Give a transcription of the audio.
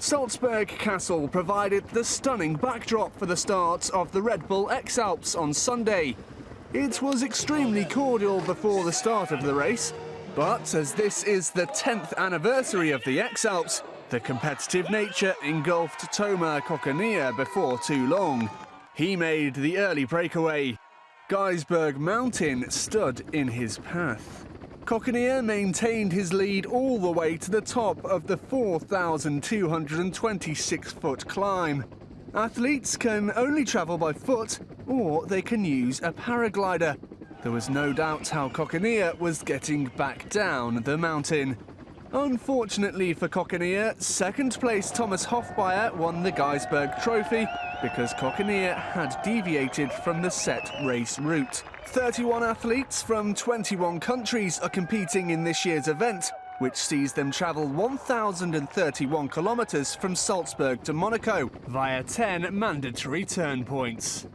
Salzburg Castle provided the stunning backdrop for the start of the Red Bull X-Alps on Sunday. It was extremely cordial before the start of the race, but as this is the 10th anniversary of the X-Alps, the competitive nature engulfed Toma Coconea before too long. He made the early breakaway. Gaisberg Mountain stood in his path. Coconea maintained his lead all the way to the top of the 4,226-foot climb. Athletes can only travel by foot, or they can use a paraglider. There was no doubt how Coconea was getting back down the mountain. Unfortunately for Coconea, second-place Thomas Hofbauer won the Gaisberg Trophy because Coconea had deviated from the set race route. 31 athletes from 21 countries are competing in this year's event, which sees them travel 1,031 kilometres from Salzburg to Monaco via 10 mandatory turn points.